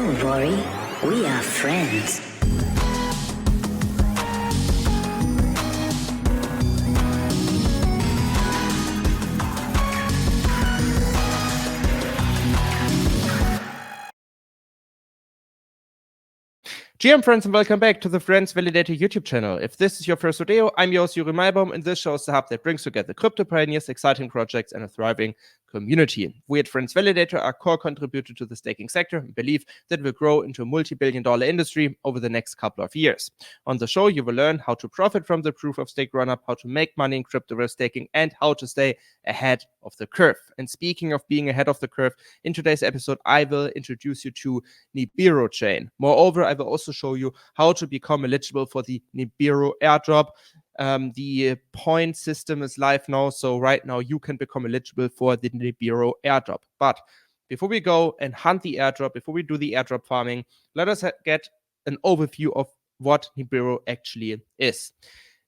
Don't worry, we are friends. GM friends, and welcome back to the Friends Validator YouTube channel. If this is your first video, I'm your host Yuri Maibaum, and this shows the hub that brings together crypto pioneers, exciting projects, and a thriving community. We at Friends Validator are core contributor to the staking sector and believe that will grow into a multi-billion-dollar industry over the next couple of years. On the show, you will learn how to profit from the proof of stake run-up, how to make money in crypto while staking, and how to stay ahead of the curve. And speaking of being ahead of the curve, in today's episode, I will introduce you to Nibiru chain. Moreover, I will also show you how to become eligible for the Nibiru Airdrop. The point system is live now, so right now you can become eligible for the Nibiru Airdrop. But before we go and hunt the airdrop, before we do the airdrop farming, let us get an overview of what Nibiru actually is.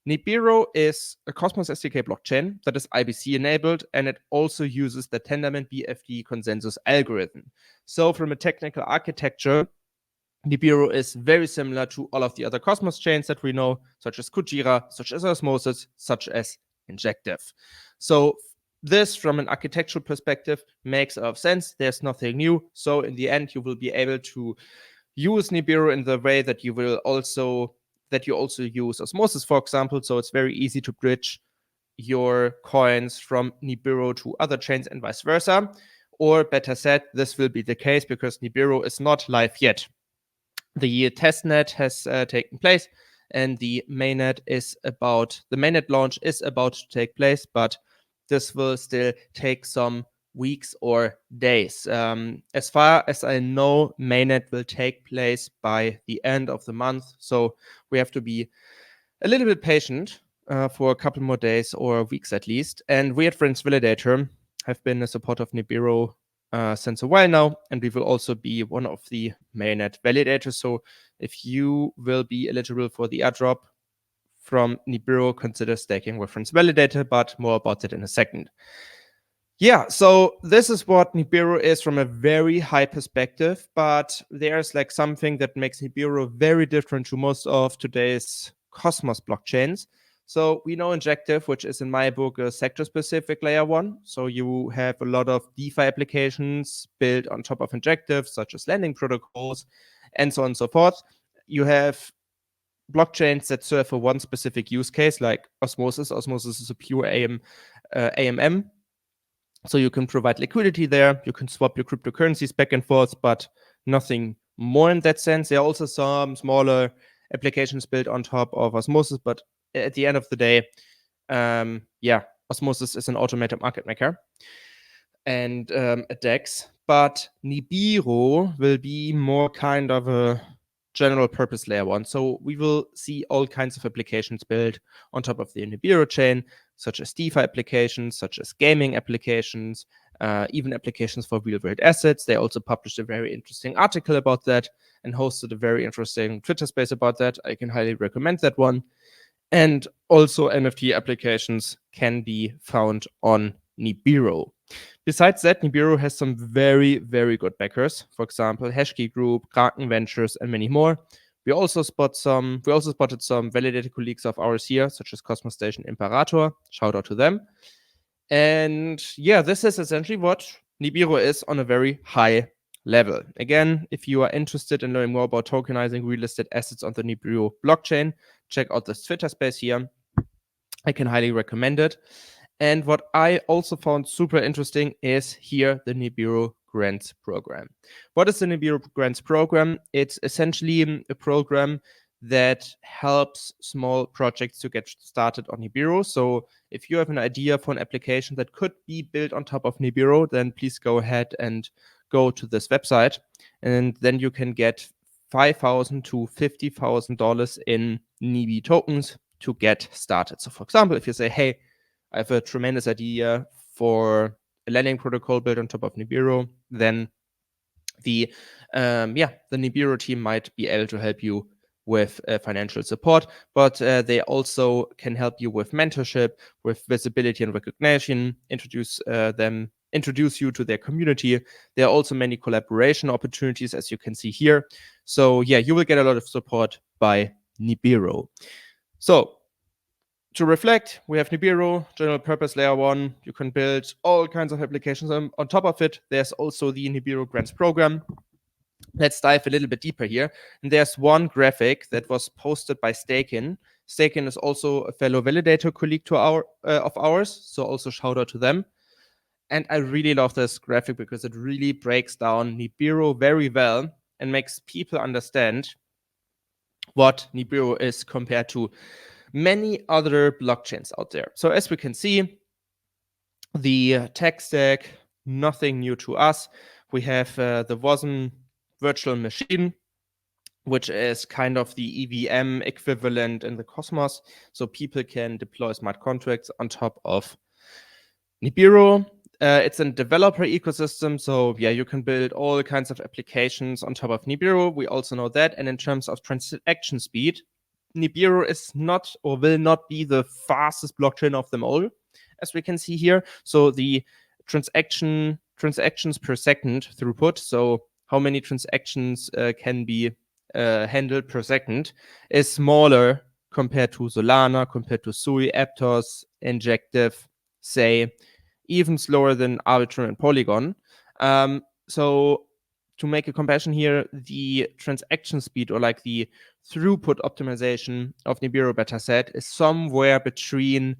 Nibiru is a Cosmos SDK blockchain that is IBC enabled, and it also uses the Tendermint BFD consensus algorithm. So from a technical architecture, Nibiru is very similar to all of the other Cosmos chains that we know, such as Kujira, such as Osmosis, such as Injective. So this, from an architectural perspective, makes a lot of sense. There's nothing new. So in the end, you will be able to use Nibiru in the way that you also use Osmosis, for example. So it's very easy to bridge your coins from Nibiru to other chains and vice versa. Or better said, this will be the case because Nibiru is not live yet. The testnet has taken place, and the mainnet launch is about to take place, but this will still take some weeks or days. As far as I know, mainnet will take place by the end of the month, so we have to be a little bit patient for a couple more days or weeks at least. And we at Friends Validator have been a supporter of Nibiru since a while now, and we will also be one of the mainnet validators. So if you will be eligible for the airdrop from Nibiru, consider staking with Friends Validator, but more about it in a second. Yeah, so this is what Nibiru is from a very high perspective, but there's like something that makes Nibiru very different to most of today's Cosmos blockchains. So we know Injective, which is in my book a sector-specific layer one. So you have a lot of DeFi applications built on top of Injective, such as lending protocols, and so on and so forth. You have blockchains that serve for one specific use case, like Osmosis. Osmosis is a pure AMM. So you can provide liquidity there. You can swap your cryptocurrencies back and forth, but nothing more in that sense. There are also some smaller applications built on top of Osmosis, but at the end of the day, Osmosis is an automated market maker and a DEX, but Nibiru will be more kind of a general purpose layer one. So we will see all kinds of applications built on top of the Nibiru chain, such as DeFi applications, such as gaming applications, even applications for real-world assets. They also published a very interesting article about that and hosted a very interesting Twitter space about that. I can highly recommend that one. And also NFT applications can be found on Nibiru. Besides that, Nibiru has some very, very good backers. For example, Hashkey Group, Kraken Ventures, and many more. We also spotted some validated colleagues of ours here, such as Cosmos Station Imperator. Shout out to them. And yeah, this is essentially what Nibiru is on a very high level. Again, if you are interested in learning more about tokenizing real estate assets on the Nibiru blockchain, check out this Twitter space here. I can highly recommend it. And what I also found super interesting is here the Nibiru Grants Program. What is the Nibiru Grants Program? It's essentially a program that helps small projects to get started on Nibiru. So if you have an idea for an application that could be built on top of Nibiru, then please go ahead and go to this website, and then you can get $5,000 to $50,000 in Nibi tokens to get started. So for example, if you say, hey, I have a tremendous idea for a lending protocol built on top of Nibiru, then the Nibiru team might be able to help you with financial support, but they also can help you with mentorship, with visibility and recognition, introduce them introduce you to their community. There are also many collaboration opportunities, as you can see here. So yeah, you will get a lot of support by Nibiru. So to reflect, we have Nibiru, general purpose layer 1. You can build all kinds of applications on top of it. There's also the Nibiru grants program. Let's dive a little bit deeper here. And there's one graphic that was posted by Stakin. Stakin is also a fellow validator colleague of ours, so also shout out to them. And I really love this graphic because it really breaks down Nibiru very well and makes people understand what Nibiru is compared to many other blockchains out there. So as we can see, the tech stack, nothing new to us. We have the WASM virtual machine, which is kind of the EVM equivalent in the Cosmos. So people can deploy smart contracts on top of Nibiru. It's a developer ecosystem. So yeah, you can build all kinds of applications on top of Nibiru. We also know that. And in terms of transaction speed, Nibiru is not or will not be the fastest blockchain of them all, as we can see here. So the transactions per second throughput, so how many transactions can be handled per second, is smaller compared to Solana, compared to Sui, Aptos, Injective, say, even slower than Arbitrum and Polygon. So to make a comparison here, the transaction speed or like the throughput optimization of Nibiru beta set is somewhere between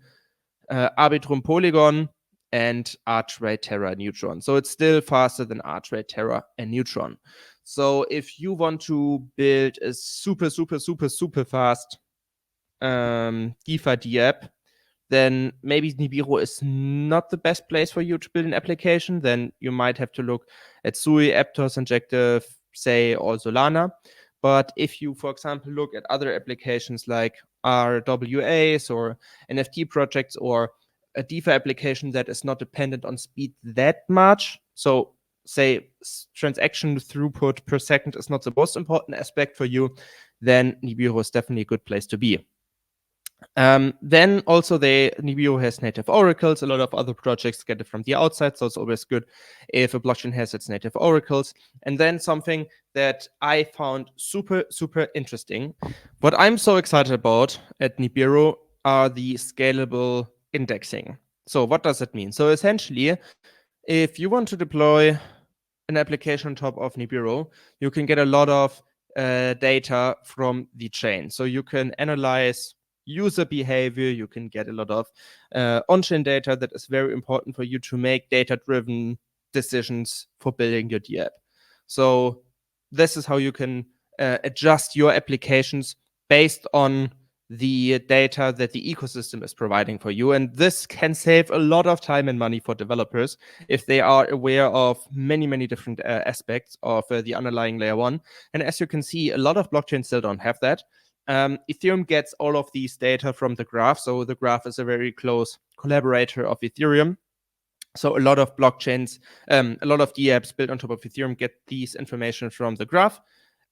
Arbitrum Polygon and Archway Terra Neutron. So it's still faster than Archway Terra and Neutron. So if you want to build a super fast DeFi DApp, then maybe Nibiru is not the best place for you to build an application. Then you might have to look at Sui, Aptos, Injective, say, or Solana. But if you, for example, look at other applications like RWAs or NFT projects or a DeFi application that is not dependent on speed that much, so say transaction throughput per second is not the most important aspect for you, then Nibiru is definitely a good place to be. Then also Nibiru has native oracles. A lot of other projects get it from the outside, so it's always good if a blockchain has its native oracles. And then something that I found super interesting. What I'm so excited about at Nibiru are the scalable indexing. So what does it mean? So essentially, if you want to deploy an application on top of Nibiru, you can get a lot of data from the chain. So you can analyze user behavior, you can get a lot of on-chain data that is very important for you to make data-driven decisions for building your DApp. So this is how you can adjust your applications based on the data that the ecosystem is providing for you. And this can save a lot of time and money for developers if they are aware of many different aspects of the underlying layer 1. And as you can see, a lot of blockchains still don't have that. Ethereum gets all of these data from the graph. So the graph is a very close collaborator of Ethereum. So a lot of blockchains, a lot of dApps built on top of Ethereum get these information from the graph.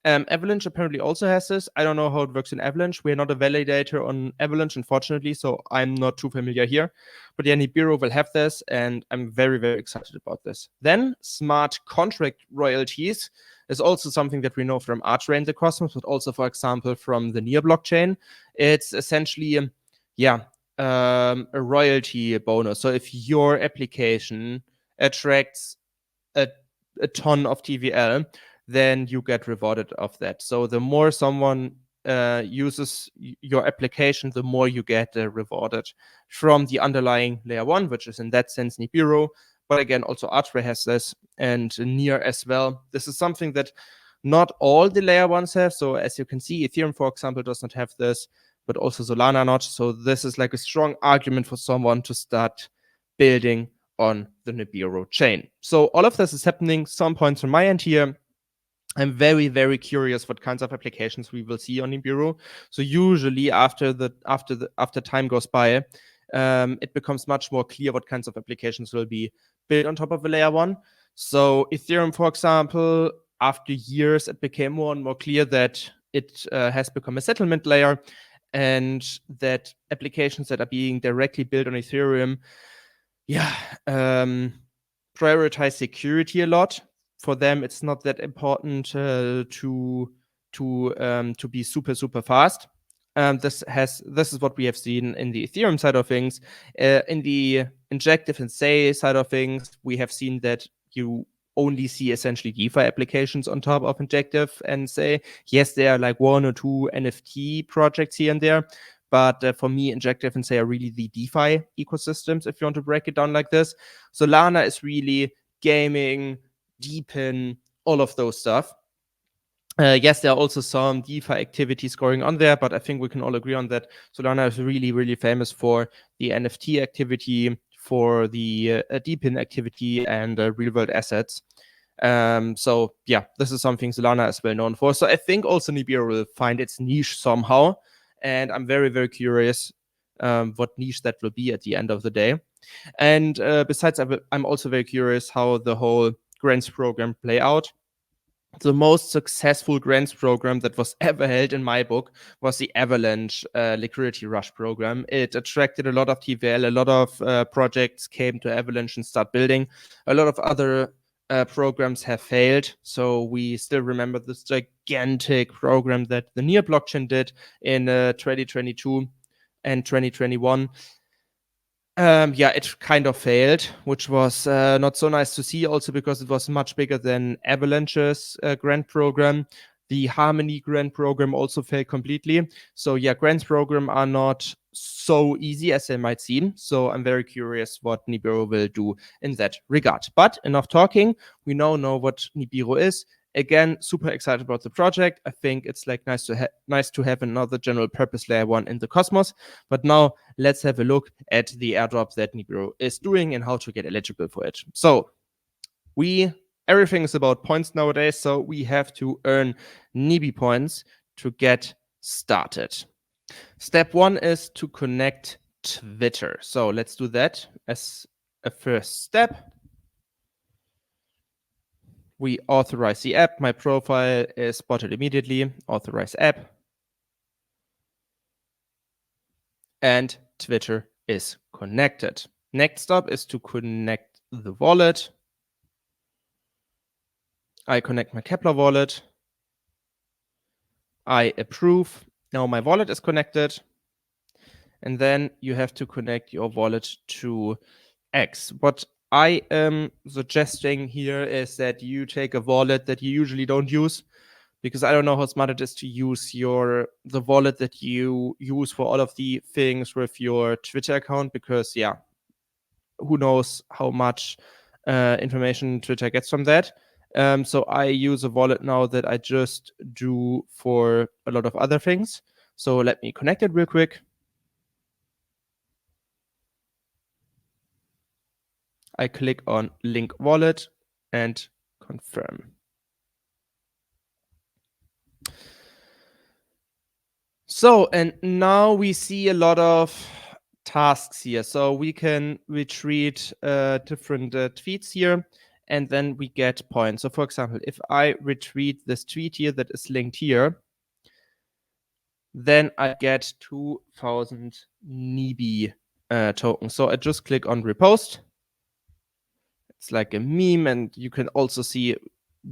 Avalanche apparently also has this. I don't know how it works in Avalanche. We're not a validator on Avalanche, unfortunately, so I'm not too familiar here. But yeah, Nibiru will have this, and I'm very excited about this. Then smart contract royalties is also something that we know from Archway and the Cosmos, but also, for example, from the Nier blockchain. It's essentially, a royalty bonus. So if your application attracts a ton of TVL, then you get rewarded of that. So the more someone uses your application, the more you get rewarded from the underlying layer 1, which is in that sense Nibiru. But again, also Archway has this, and Nier as well. This is something that not all the layer 1s have. So as you can see, Ethereum, for example, does not have this, but also Solana not. So this is like a strong argument for someone to start building on the Nibiru chain. So all of this is happening. Some points from my end here. I'm very curious what kinds of applications we will see on Nibiru. So usually after time goes by, it becomes much more clear what kinds of applications will be built on top of a layer 1. So Ethereum, for example, after years, it became more and more clear that it has become a settlement layer, and that applications that are being directly built on Ethereum, prioritize security a lot. For them, it's not that important to be super fast. This is what we have seen in the Ethereum side of things. In the injective and say side of things, we have seen that you only see essentially DeFi applications on top of injective and say. Yes, there are like 1 or 2 NFT projects here and there, but for me, injective and say are really the DeFi ecosystems, if you want to break it down like this. Solana is really gaming, deepen, all of those stuff. Yes, there are also some DeFi activities going on there, but I think we can all agree on that Solana is really famous for the NFT activity, for the deepen activity, and real-world assets. So yeah, this is something Solana is well known for. So I think also Nibiru will find its niche somehow, and I'm very curious what niche that will be at the end of the day. And besides, I'm also very curious how the whole grants program play out. The most successful grants program that was ever held in my book was the Avalanche Liquidity Rush program. It attracted a lot of TVL, a lot of projects came to Avalanche and start building. A lot of other programs have failed. So we still remember this gigantic program that the Nibiru Blockchain did in 2022 and 2021. It kind of failed, which was not so nice to see, also because it was much bigger than Avalanche's grant program. The Harmony grant program also failed completely. So yeah, grants program are not so easy as they might seem. So I'm very curious what Nibiru will do in that regard. But enough talking. We now know what Nibiru is. Again, super excited about the project. I think it's like nice to have another general purpose layer 1 in the cosmos. But now let's have a look at the airdrop that Nibiru is doing and how to get eligible for it. So everything is about points nowadays. So we have to earn Nibi points to get started. Step 1 is to connect Twitter. So let's do that as a first step. We authorize the app. My profile is spotted immediately. Authorize app. And Twitter is connected. Next step is to connect the wallet. I connect my Kepler wallet. I approve. Now my wallet is connected. And then you have to connect your wallet to X. What I am suggesting here is that you take a wallet that you usually don't use, because I don't know how smart it is to use the wallet that you use for all of the things with your Twitter account, because yeah, who knows how much information Twitter gets from that. So I use a wallet now that I just do for a lot of other things. So let me connect it real quick. I click on link wallet and confirm. So, and now we see a lot of tasks here. So we can retweet different tweets here, and then we get points. So for example, if I retweet this tweet here that is linked here, then I get 2000 Nibi tokens. So I just click on repost. It's like a meme, and you can also see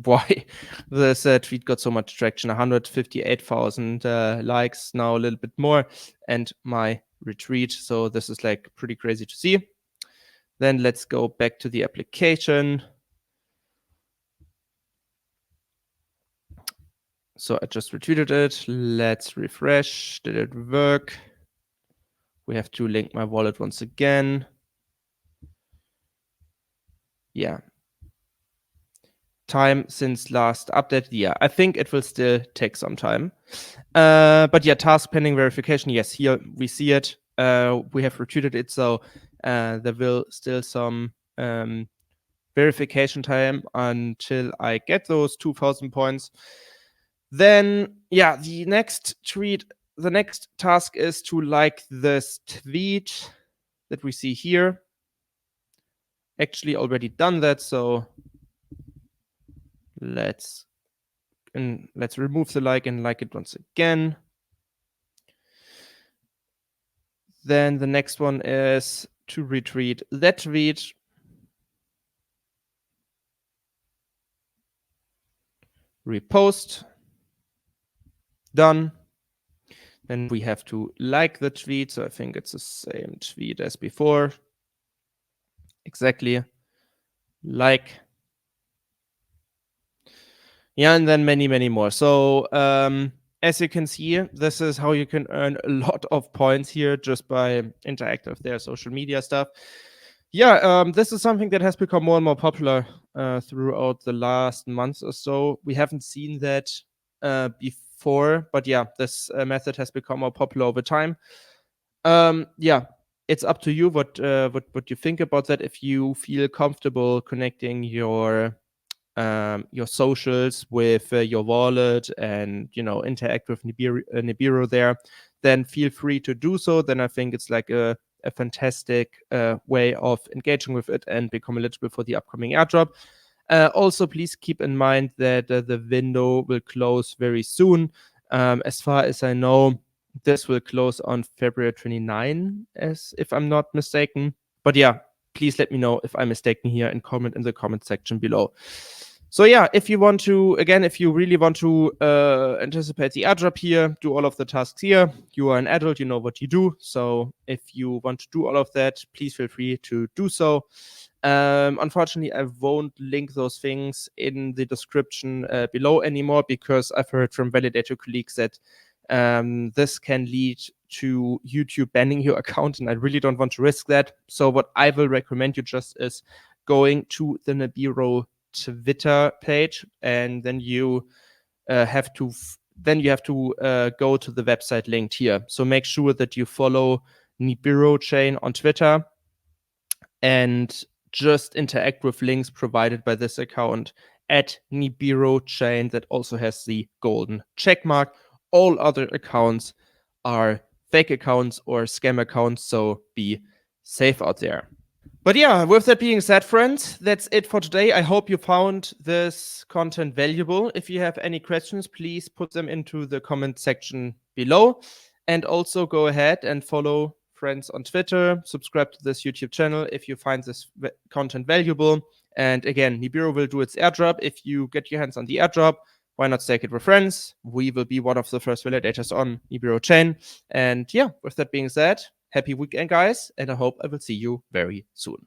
why this tweet got so much traction. 158,000 likes, now a little bit more, and my retweet. So this is like pretty crazy to see. Then let's go back to the application. So I just retweeted it. Let's refresh. Did it work? We have to link my wallet once again. Yeah. Time since last update. Yeah, I think it will still take some time. But yeah, task pending verification. Yes, here we see it. We have retweeted it, so there will still some verification time until I get those 2000 points. Then, yeah, the next task is to like this tweet that we see here. Actually, already done that, so let's remove the like and like it once again. Then the next one is to retweet that tweet. repost. Done. Then we have to like the tweet. So I think it's the same tweet as before. Exactly. Like. Yeah, and then many, many more. So as you can see, this is how you can earn a lot of points here just by interacting with their social media stuff. Yeah, this is something that has become more and more popular throughout the last month or so. We haven't seen that before, but yeah, this method has become more popular over time. Yeah, it's up to you what you think about that. If you feel comfortable connecting your socials with your wallet and interact with Nibiru there, then feel free to do so. Then I think it's like a fantastic way of engaging with it and become eligible for the upcoming airdrop. Also, please keep in mind that the window will close very soon. As far as I know, this will close on February 29, as if I'm not mistaken. But yeah, please let me know if I'm mistaken here and comment in the comment section below. So yeah, if you really want to anticipate the airdrop here, do all of the tasks here. You are an adult, you know what you do. So if you want to do all of that, please feel free to do so. Unfortunately, I won't link those things in the description below anymore because I've heard from validator colleagues that this can lead to YouTube banning your account, and I really don't want to risk that. So what I will recommend you just is going to the Nibiru Twitter page, and then you have to go to the website linked here. So make sure that you follow Nibiru Chain on Twitter and just interact with links provided by this account at Nibiru Chain that also has the golden check mark. All other accounts are fake accounts or scam accounts, so be safe out there. But yeah, with that being said, friends, that's it for today. I hope you found this content valuable. If you have any questions, please put them into the comment section below. And also go ahead and follow Friends on Twitter, subscribe to this YouTube channel if you find this content valuable. And again, Nibiru will do its airdrop. If you get your hands on the airdrop, why not stake it with friends? We will be one of the first validators on Nibiru Chain. And yeah, with that being said, happy weekend, guys, and I hope I will see you very soon.